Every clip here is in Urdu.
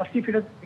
80%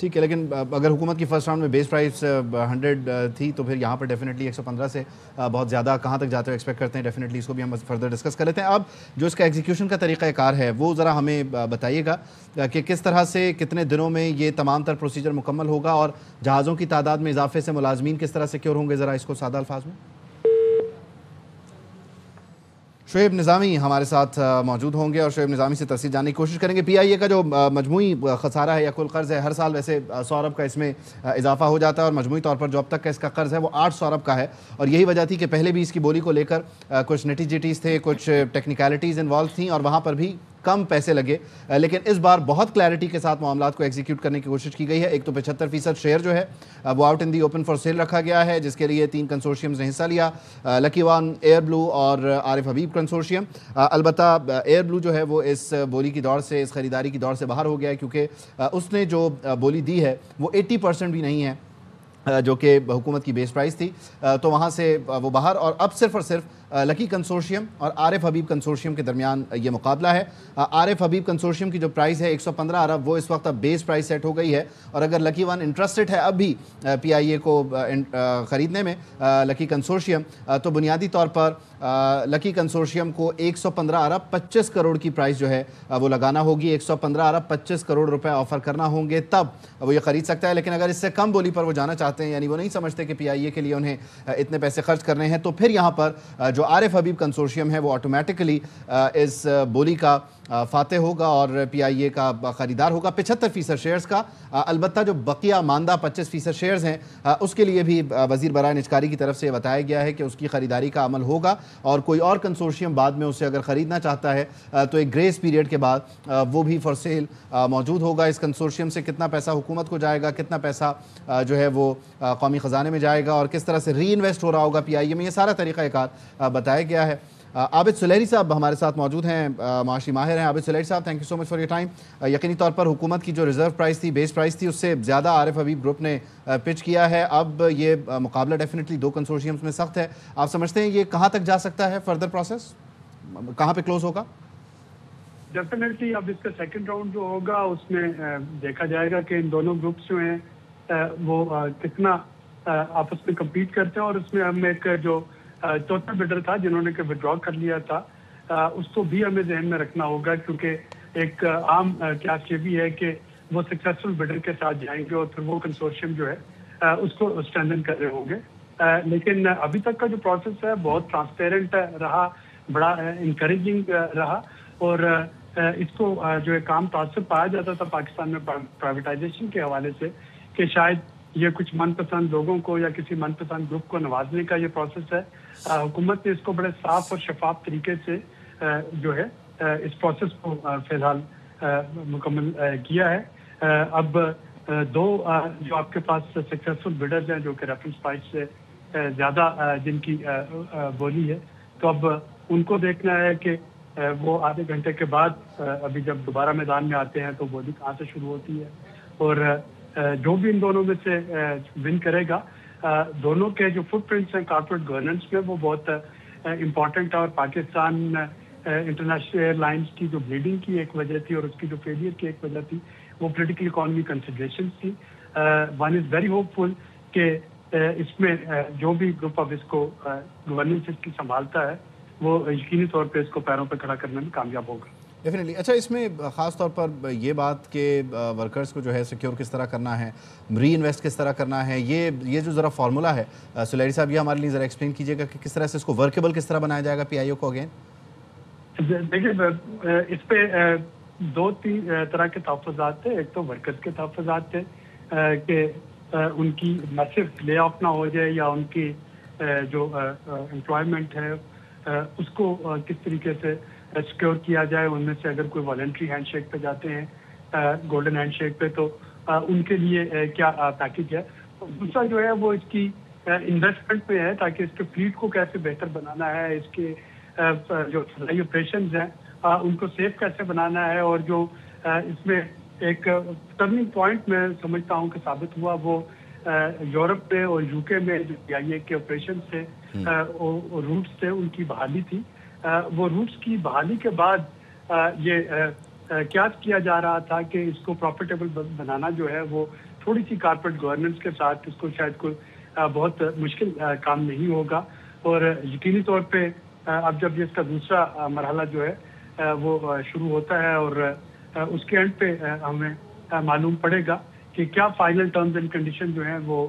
ٹھیک ہے، لیکن اگر حکومت کی فرسٹ راؤنڈ میں بیس پرائس 100 تھی تو پھر یہاں پر ڈیفینیٹلی 115 سے بہت زیادہ کہاں تک جاتے ہوئے ایکسپیکٹ کرتے ہیں؟ ڈیفینیٹلی اس کو بھی ہم فردر ڈسکس کر لیتے ہیں. اب جو اس کا ایگزیکیوشن کا طریقہ کار ہے وہ ذرا ہمیں بتائیے گا کہ کس طرح سے کتنے دنوں میں یہ تمام تر پروسیجر مکمل ہوگا، اور جہازوں کی تعداد میں اضافے سے ملازمین کس طرح سیکیور ہوں گے، ذرا اس کو سادہ الفاظ میں. شعیب نظامی ہمارے ساتھ موجود ہوں گے اور شعیب نظامی سے تفصیل جاننے کی کوشش کریں گے. پی آئی اے کا جو مجموعی خسارہ ہے یا کل قرض ہے، ہر سال ویسے 100 ارب کا اس میں اضافہ ہو جاتا ہے، اور مجموعی طور پر جو اب تک کا اس کا قرض ہے وہ 800 ارب کا ہے. اور یہی وجہ تھی کہ پہلے بھی اس کی بولی کو لے کر کچھ نٹی جٹیز تھے، کچھ ٹیکنیکلٹیز انوالو تھیں اور وہاں پر بھی کم پیسے لگے. لیکن اس بار بہت کلیئرٹی کے ساتھ معاملات کو ایگزیکیوٹ کرنے کی کوشش کی گئی ہے. ایک تو 75% شیئر جو ہے وہ out in the open for sale رکھا گیا ہے، جس کے لیے 3 کنسورشیمز نے حصہ لیا، لکی ون، ایئر بلو اور عارف حبیب کنسورشیم. البتہ ایئر بلو جو ہے وہ اس بولی کی دوڑ سے، اس خریداری کی دوڑ سے باہر ہو گیا ہے، کیونکہ اس نے جو بولی دی ہے وہ 80% بھی نہیں ہے جو کہ حکومت کی بیس پرائز تھی. تو وہاں سے وہ باہر، اور اب صرف اور صرف لکی کنسورشیم اور عارف حبیب کنسورشیم کے درمیان یہ مقابلہ ہے. عارف حبیب کنسورشیم کی جو پرائز ہے 115 ارب، وہ اس وقت اب بیس پرائز سیٹ ہو گئی ہے. اور اگر لکی ون انٹرسٹڈ ہے اب بھی پی آئی اے کو خریدنے میں لکی کنسورشیم، تو بنیادی طور پر لکی کنسورشیم کو 115 ارب 25 کروڑ کی پرائز جو ہے وہ لگانا ہوگی. 115 ارب 25 کروڑ روپے آفر کرنا ہوں گے تب وہ یہ خرید سکتا ہے. لیکن اگر اس سے کم بولی پر وہ جانا چاہتے ہیں، یعنی وہ نہیں سمجھتے کہ پی آئی اے کے لیے انہیں اتنے پیسے خرچ کرنے ہیں، تو پھر یہاں پر جو عارف حبیب کنسورشیم ہے وہ آٹومیٹکلی اس بولی کا فاتح ہوگا اور پی آئی اے کا خریدار ہوگا 75% شیئرز کا. البتہ جو بقیہ ماندہ 25% شیئرز ہیں اس کے لیے بھی وزیر برائے نجکاری کی طرف سے بتایا گیا ہے کہ اس کی خریداری کا عمل ہوگا، اور کوئی اور کنسورشیم بعد میں اسے اگر خریدنا چاہتا ہے تو ایک گریس پیریڈ کے بعد وہ بھی فار سیل موجود ہوگا. اس کنسورشیم سے کتنا پیسہ حکومت کو جائے گا، کتنا پیسہ جو ہے وہ قومی خزانے میں جائے گا، اور کس طرح سے ری انویسٹ ہو رہا ہوگا پی آئی اے میں، یہ سارا طریقہ کار بتایا گیا ہے. عابد سلیری صاحب ہمارے ساتھ موجود ہیں، معاشی ماہر ہیں. عابد سلیری صاحب، thank you so much for your time. یقینی طور پر حکومت کی جو ریزرو پرائز تھی، بیس پرائز تھی، اس سے زیادہ عارف حبیب گروپ نے پچ کیا ہے. اب یہ مقابلہ ڈیفینیٹلی 2 کنسورشیمز میں سخت ہے. آپ سمجھتے ہیں یہ کہاں تک جا سکتا ہے فردر پروسیس، کہاں پہ کلوز ہوگا؟ ڈیفینیٹلی اب اس کا سیکنڈ راؤنڈ جو ہوگا اس میں دیکھا جائے گا کہ ان دونوں گروپس جو ہیں وہ کتنا آپس میں کمپیٹ کرتے ہیں. اور اس میں ہم ایک جو چوتھا بڈر تھا جنہوں نے کہ وڈرا کر لیا تھا، اس کو بھی ہمیں ذہن میں رکھنا ہوگا، کیونکہ ایک عام قیاس یہ بھی ہے کہ وہ سکسیسفل بڈر کے ساتھ جائیں گے اور پھر وہ کنسورشیم جو ہے اس کو اسٹرینتھن کر رہے ہوں گے. لیکن ابھی تک کا جو پروسیس ہے بہت ٹرانسپیرنٹ رہا، بڑا انکریجنگ رہا، اور اس کو جو ہے کام تعصب پایا جاتا تھا پاکستان میں پرائیویٹائزیشن کے حوالے سے کہ شاید یہ کچھ من پسند لوگوں کو یا کسی من پسند گروپ کو نوازنے کا یہ پروسیس ہے. حکومت نے اس کو بڑے صاف اور شفاف طریقے سے جو ہے اس پروسیس کو فی الحال مکمل کیا ہے. اب 2 جو آپ کے پاس سکسیسفل بڈرز ہیں جو کہ ریفرنس پرائس سے زیادہ جن کی بولی ہے، تو اب ان کو دیکھنا ہے کہ وہ آدھے گھنٹے کے بعد ابھی جب دوبارہ میدان میں آتے ہیں تو بولی کہاں سے شروع ہوتی ہے. اور جو بھی ان دونوں میں سے ون کرے گا، دونوں کے جو فٹ پرنٹس ہیں کارپوریٹ گورننس میں وہ بہت امپورٹنٹ ہے. اور پاکستان انٹرنیشنل ایئر لائنس کی جو بلیڈنگ کی ایک وجہ تھی اور اس کی جو فیلئر کی ایک وجہ تھی وہ پولیٹیکل اکانومی کنسیڈریشنز تھی. ون از ویری ہوپ فل کہ اس میں جو بھی گروپ اب اس کو گورننس کی سنبھالتا ہے وہ یقینی طور پہ اس کو پیروں پہ کھڑا کرنے میں کامیاب ہوگا. ڈیفینیٹلی. اچھا، اس میں خاص طور پر یہ بات کہ ورکرز کو جو ہے سیکیور کس طرح کرنا ہے، ری انویسٹ کس طرح کرنا ہے، یہ جو ذرا فارمولہ ہے سلیری صاحب، یہ ہمارے لیے ذرا ایکسپلین کیجیے گا کہ کس طرح سے اس کو ورکیبل کس طرح بنایا جائے گا پی آئی او کو. اگین دیکھیے، اس پہ 2-3 طرح کے تحفظات تھے. ایک تو ورکرز کے تحفظات تھے کہ ان کی میسو لے آف نہ ہو جائے یا ان کی جو امپلائمنٹ ہے اس کو کس طریقے سے سیکیور کیا جائے. ان میں سے اگر کوئی والنٹری ہینڈ شیک پہ جاتے ہیں، گولڈن ہینڈ شیک پہ، تو ان کے لیے کیا پیکیج ہے. دوسرا جو ہے وہ اس کی انویسٹمنٹ پہ ہے، تاکہ اس کے فلیٹ کو کیسے بہتر بنانا ہے، اس کے جو فضائی آپریشنز ہیں ان کو سیف کیسے بنانا ہے. اور جو اس میں ایک ٹرننگ پوائنٹ میں سمجھتا ہوں کہ ثابت ہوا وہ یورپ میں اور یو کے میں جو پی آئی اے کے آپریشن تھے، روٹس تھے، ان کی بحالی تھی. وہ روٹس کی بحالی کے بعد یہ قیاس کیا جا رہا تھا کہ اس کو پروفیٹیبل بنانا جو ہے وہ تھوڑی سی کارپوریٹ گورننس کے ساتھ اس کو شاید کوئی بہت مشکل کام نہیں ہوگا، اور یقینی طور پہ اب جب یہ اس کا دوسرا مرحلہ جو ہے وہ شروع ہوتا ہے اور اس کے اینڈ پہ ہمیں معلوم پڑے گا کہ کیا فائنل ٹرمز اینڈ کنڈیشن جو ہیں وہ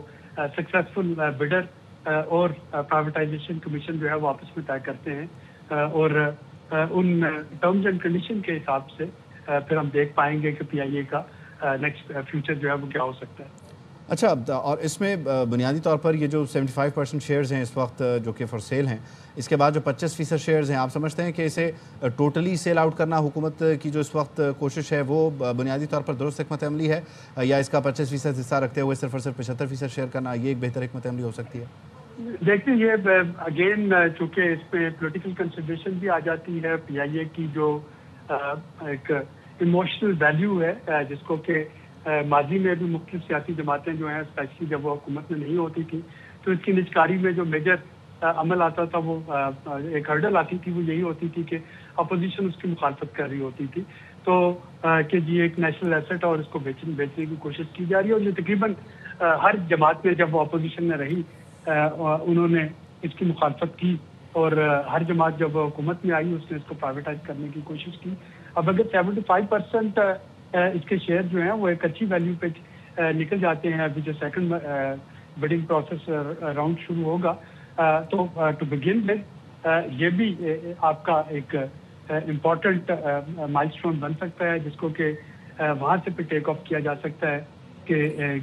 سکسیسفل بڈر اور پرائیویٹائزیشن کمیشن جو ہے وہ آپس میں طے کرتے ہیں، اور ان ٹرمز اینڈ کنڈیشن کے حساب سے پھر ہم دیکھ پائیں گے کہ پی آئی اے کا نیکسٹ فیوچر جو ہے وہ کیا ہو سکتا ہے۔ اچھا، اور اس میں بنیادی طور پر یہ جو 75% شیئرز ہیں اس وقت جو کہ فار سیل ہیں، اس کے بعد جو 25% شیئرز ہیں، آپ سمجھتے ہیں کہ اسے ٹوٹلی سیل آؤٹ کرنا حکومت کی جو اس وقت کوشش ہے وہ بنیادی طور پر درست حکمت عملی ہے، یا اس کا 25% حصہ رکھتے ہوئے صرف اور صرف 75% شیئر کرنا یہ ایک بہتر حکمت عملی ہو سکتی ہے؟ دیکھیں، یہ اگین چونکہ اس پہ پولیٹیکل کنسیڈریشن بھی آ جاتی ہے، پی آئی اے کی جو ایک ایموشنل ویلیو ہے جس کو کہ ماضی میں بھی مختلف سیاسی جماعتیں جو ہیں اسپیشلی جب وہ حکومت میں نہیں ہوتی تھی تو اس کی نجکاری میں جو میجر عمل آتا تھا، وہ ایک ہرڈل آتی تھی، وہ یہی ہوتی تھی کہ اپوزیشن اس کی مخالفت کر رہی ہوتی تھی، تو کہ جی ایک نیشنل ایسٹ اور اس کو بیچنے کی کوشش کی جا رہی ہے، اور یہ تقریباً ہر جماعت میں جب وہ اپوزیشن میں رہی انہوں نے اس کی مخالفت کی، اور ہر جماعت جب حکومت میں آئی اس نے اس کو پرائیویٹائز کرنے کی کوشش کی۔ اب اگر 75% اس کے شیئر جو ہیں وہ ایک اچھی ویلیو پہ نکل جاتے ہیں، ابھی جو سیکنڈ بڈنگ پروسیس راؤنڈ شروع ہوگا تو ٹو بگن ود یہ بھی آپ کا ایک امپورٹنٹ مائل اسٹون بن سکتا ہے، جس کو کہ وہاں سے پہ ٹیک آف کیا جا سکتا ہے کہ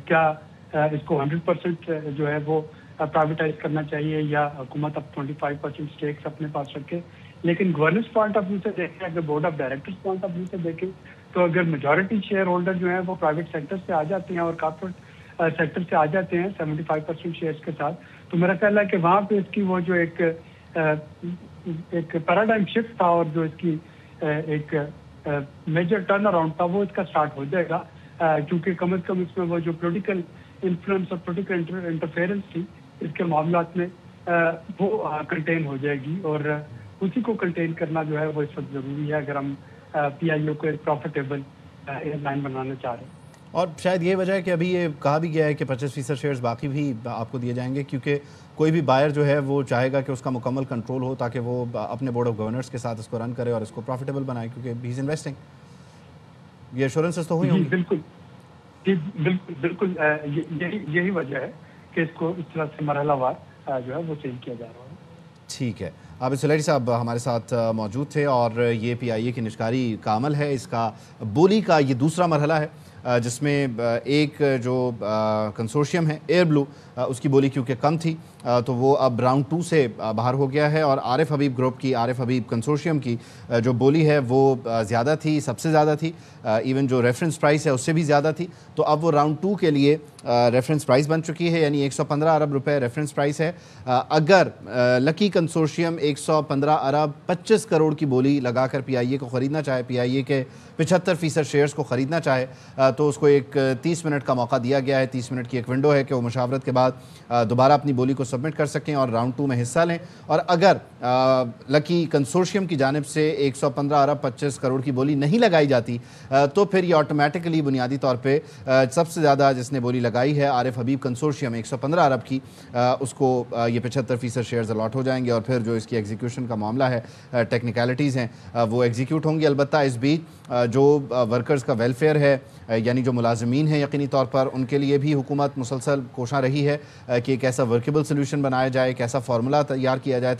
کیا اس کو 100% جو ہے وہ پرائیویٹائز کرنا چاہیے یا حکومت اب 25% اسٹیکس اپنے پاس رکھے۔ لیکن گورننس پوائنٹ آف ویو سے دیکھیں، اگر board of directors point of view سے دیکھیں تو اگر میجورٹی شیئر ہولڈر جو ہیں وہ پرائیویٹ سیکٹر سے آ جاتے ہیں اور کارپوریٹ سیکٹر سے آ جاتے ہیں 75% شیئرز کے ساتھ، تو میرا خیال ہے کہ وہاں پہ اس کی وہ جو ایک پیراڈائم شفٹ تھا اور جو اس کی ایک میجر ٹرن اراؤنڈ تھا وہ اس کا سٹارٹ ہو جائے گا، کیونکہ کم از کم اس میں وہ جو پولیٹیکل انفلوئنس اور پولیٹیکل انٹرفیئرنس تھی اس کے معاملات میں وہ کنٹین ہو جائے گی، اور اسی کو کنٹین کرنا جو ہے وہ اس وقت ضروری ہے اگر ہم پی آئی او کو ایک پروفیٹیبل ایئر لائن بنانا چاہ رہے ہیں۔ اور شاید یہ وجہ ہے کہ ابھی یہ کہا بھی گیا ہے کہ 25% شیئرز باقی بھی آپ کو دیے جائیں گے، کیونکہ کوئی بھی بائر جو ہے وہ چاہے گا کہ اس کا مکمل کنٹرول ہو تاکہ وہ اپنے بورڈ آف گورنرز کے ساتھ اس کو رن کرے اور اس کو پروفیٹیبل بنائے، کیونکہ ہی از انویسٹنگ۔ یہ ایشورنسز تو ہوئی ہوں گی؟ بالکل بالکل یہی وجہ ہے کہ اس کو اس طرح سے مرحلہ وار جو ہے وہ چینج کیا جا رہا ہے۔ ٹھیک ہے، عابد سلیٹی صاحب ہمارے ساتھ موجود تھے، اور یہ پی آئی اے کی نجکاری کا عمل ہے، اس کا بولی کا یہ دوسرا مرحلہ ہے جس میں ایک جو کنسورشیم ہے ایئر بلو، اس کی بولی کیونکہ کم تھی تو وہ اب راؤنڈ 2 سے باہر ہو گیا ہے، اور عارف حبیب گروپ کی، عارف حبیب کنسورشیم کی جو بولی ہے وہ زیادہ تھی، سب سے زیادہ تھی، ایون جو ریفرنس پرائس ہے اس سے بھی زیادہ تھی، تو اب وہ راؤنڈ 2 کے لیے ریفرنس پرائس بن چکی ہے، یعنی 115 ارب روپے ریفرنس پرائس ہے۔ اگر لکی کنسورشیم 115 ارب 25 کروڑ کی بولی لگا کر پی آئی اے کو خریدنا چاہے، پی آئی اے کے 75% شیئرز کو خریدنا چاہے، تو اس کو ایک 30 منٹ کا موقع دیا گیا ہے، 30 منٹ کی ایک ونڈو ہے کہ وہ مشاورت کے بعد دوبارہ اپنی بولی کو سبمٹ کر سکیں اور راؤنڈ 2 میں حصہ لیں، اور اگر لکی کنسورشیم کی جانب سے 115 ارب 25 کروڑ کی بولی نہیں لگائی جاتی تو پھر یہ آٹومیٹکلی بنیادی طور پہ سب سے زیادہ جس نے بولی لگائی ہے عارف حبیب کنسورشیم 115 ارب کی، اس کو یہ 75% شیئرز الاٹ ہو جائیں گے، اور پھر جو اس کی ایگزیکیوشن کا معاملہ ہے، ٹیکنیکلٹیز ہیں، وہ ایگزیکیوٹ ہوں گی۔ البتہ اس بیچ جو ورکرز کا ویلفیئر ہے، یعنی جو ملازمین ہیں یقینی طور پر ان کے لیے بھی حکومت مسلسل کوشاں رہی ہے کہ ایک ایسا ورکیبل سلوشن بنایا جائے، ایک ایسا فارمولہ تیار کیا جائے